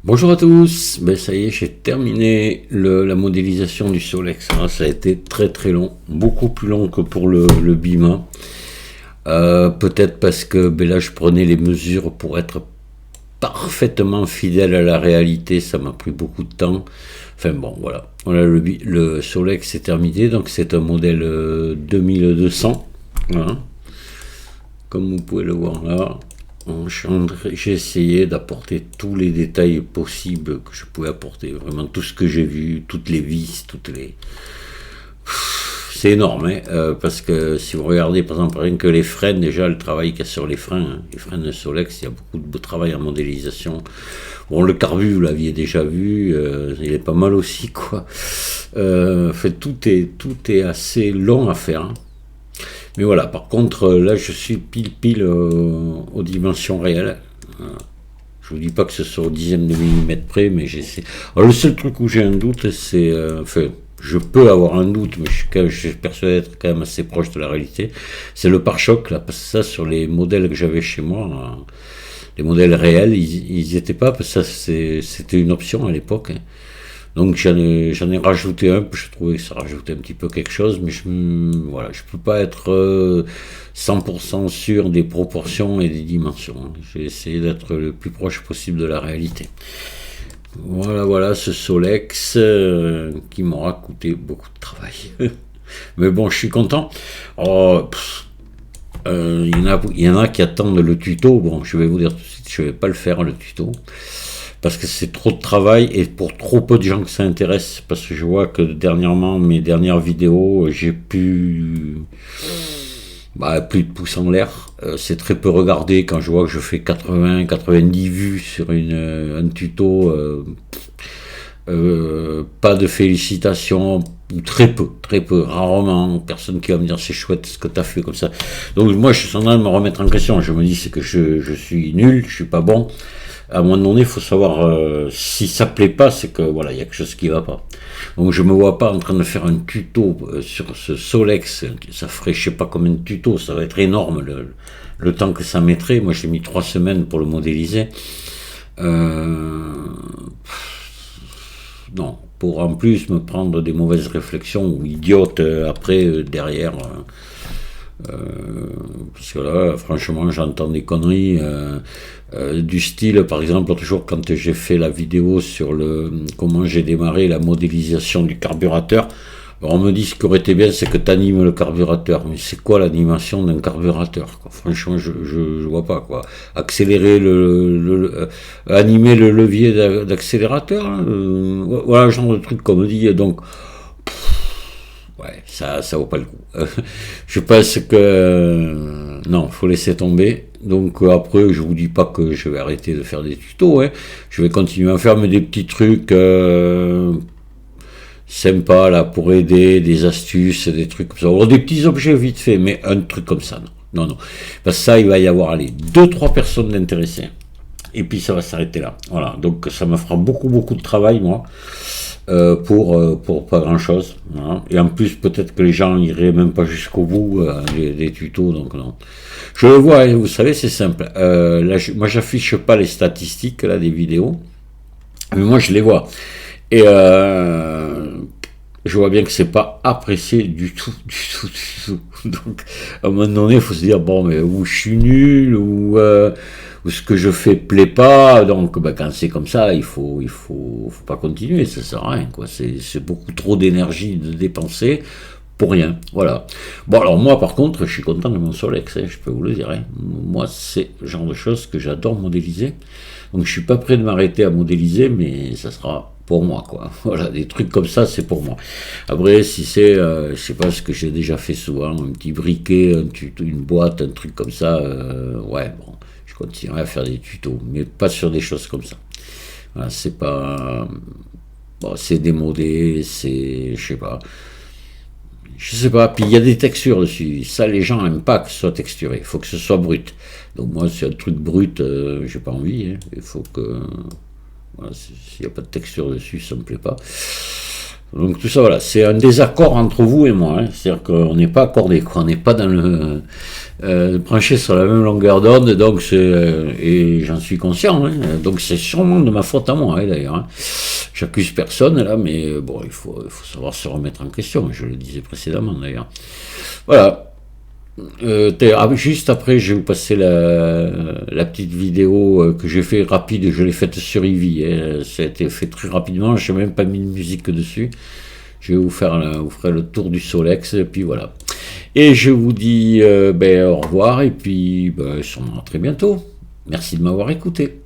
Bonjour à tous, ben ça y est, j'ai terminé la modélisation du Solex. Hein. Ça a été très très long, beaucoup plus long que pour le Bima. Peut-être parce que ben là je prenais les mesures pour être parfaitement fidèle à la réalité, ça m'a pris beaucoup de temps. Enfin bon, voilà, le Solex est terminé, donc c'est un modèle 2200, hein. Comme vous pouvez le voir là. J'ai essayé d'apporter tous les détails possibles que je pouvais apporter, vraiment tout ce que j'ai vu, toutes les vis, c'est énorme, hein, parce que si vous regardez par exemple rien que les freins, déjà le travail qu'il y a sur les freins, hein, les freins de Solex, il y a beaucoup de beau travail en modélisation. Bon, le carbu, vous l'aviez déjà vu, il est pas mal aussi, quoi. Tout est assez long à faire, hein. Mais voilà, par contre, là, je suis pile aux dimensions réelles. Je vous dis pas que ce soit au dixième de millimètre près, mais j'essaie. Alors, le seul truc où j'ai un doute, c'est... je peux avoir un doute, mais je suis persuadé d'être quand même assez proche de la réalité. C'est le pare-choc, là, parce que ça, sur les modèles que j'avais chez moi, les modèles réels, ils étaient pas, parce que ça, c'était une option à l'époque, hein. Donc j'en ai rajouté un, je trouvais que ça rajoutait un petit peu quelque chose, mais je peux pas être 100% sûr des proportions et des dimensions, hein. J'ai essayé d'être le plus proche possible de la réalité. Voilà ce Solex qui m'aura coûté beaucoup de travail. Mais bon, je suis content. Il y en a qui attendent le tuto. Bon, je vais vous dire tout de suite, je vais pas le faire le tuto. Parce que c'est trop de travail et pour trop peu de gens que ça intéresse. Parce que je vois que dernièrement, mes dernières vidéos, j'ai plus de pouces en l'air. C'est très peu regardé quand je vois que je fais 80-90 vues sur un tuto. Pas de félicitations, ou très peu, rarement, personne qui va me dire c'est chouette ce que tu as fait comme ça. Donc moi je suis en train de me remettre en question. Je me dis c'est que je suis nul, je suis pas bon. À un moment donné, il faut savoir si ça plaît pas, c'est que voilà, il y a quelque chose qui va pas. Donc je me vois pas en train de faire un tuto sur ce Solex. Ça ferait je sais pas combien de tutos, ça va être énorme le temps que ça mettrait. Moi j'ai mis 3 semaines pour le modéliser. Non, pour en plus me prendre des mauvaises réflexions ou idiotes après derrière. Parce que là, franchement, j'entends des conneries du style, par exemple, l'autre jour, quand j'ai fait la vidéo sur comment j'ai démarré la modélisation du carburateur, on me dit ce qui aurait été bien, c'est que tu animes le carburateur. Mais c'est quoi l'animation d'un carburateur, quoi? Franchement, je vois pas, quoi. Accélérer animer le levier d'accélérateur, hein, voilà, genre de truc qu'on me dit. Donc, ouais, ça vaut pas le coup. Je pense que non, faut laisser tomber. Donc après, je vous dis pas que je vais arrêter de faire des tutos, hein. Je vais continuer à faire des petits trucs sympas là pour aider, des astuces, des trucs comme ça. Alors, des petits objets vite fait, mais un truc comme ça, non. Parce que ça, il va y avoir 2-3 personnes intéressées. Et puis ça va s'arrêter là. Voilà. Donc ça me fera beaucoup de travail, moi. Pour pas grand chose, voilà. Et en plus peut-être que les gens iraient même pas jusqu'au bout des tutos, donc non. Je le vois, hein, vous savez, c'est simple. Là, moi j'affiche pas les statistiques là des vidéos, mais moi je les vois. Et je vois bien que c'est pas apprécié du tout. Donc à un moment donné, il faut se dire bon, mais ou je suis nul ou ce que je fais plaît pas, donc quand c'est comme ça, il faut pas continuer, ça sert à rien, quoi. C'est beaucoup trop d'énergie de dépenser pour rien, voilà. Bon alors moi par contre, je suis content de mon Solex, hein, je peux vous le dire, hein. Moi c'est le genre de choses que j'adore modéliser, donc je suis pas prêt de m'arrêter à modéliser, mais ça sera pour moi, quoi. Voilà, des trucs comme ça, c'est pour moi. Après, si c'est, je sais pas ce que j'ai déjà fait souvent, un petit briquet, une boîte, un truc comme ça, ouais, bon, je continuerai à faire des tutos, mais pas sur des choses comme ça. Voilà, c'est pas, bon, c'est démodé, c'est, je sais pas, puis il y a des textures dessus, ça les gens aiment pas que ce soit texturé, il faut que ce soit brut. Donc moi, c'est un truc brut, j'ai pas envie, hein. Il faut que... Voilà, s'il n'y a pas de texture dessus, ça me plaît pas. Donc tout ça, voilà, c'est un désaccord entre vous et moi, hein. C'est-à-dire qu'on n'est pas accordé, quoi. On n'est pas branchés sur la même longueur d'onde, donc et j'en suis conscient, hein, donc c'est sûrement de ma faute à moi, hein, d'ailleurs. Hein. J'accuse personne là, mais bon, il faut savoir se remettre en question, je le disais précédemment d'ailleurs. Voilà. Juste après, je vais vous passer la petite vidéo que j'ai fait rapide, je l'ai faite sur Eevee, hein. Ça a été fait très rapidement, je n'ai même pas mis de musique dessus. Je vais vous ferai le tour du Solex, et puis voilà. Et je vous dis au revoir, et puis sûrement à très bientôt. Merci de m'avoir écouté.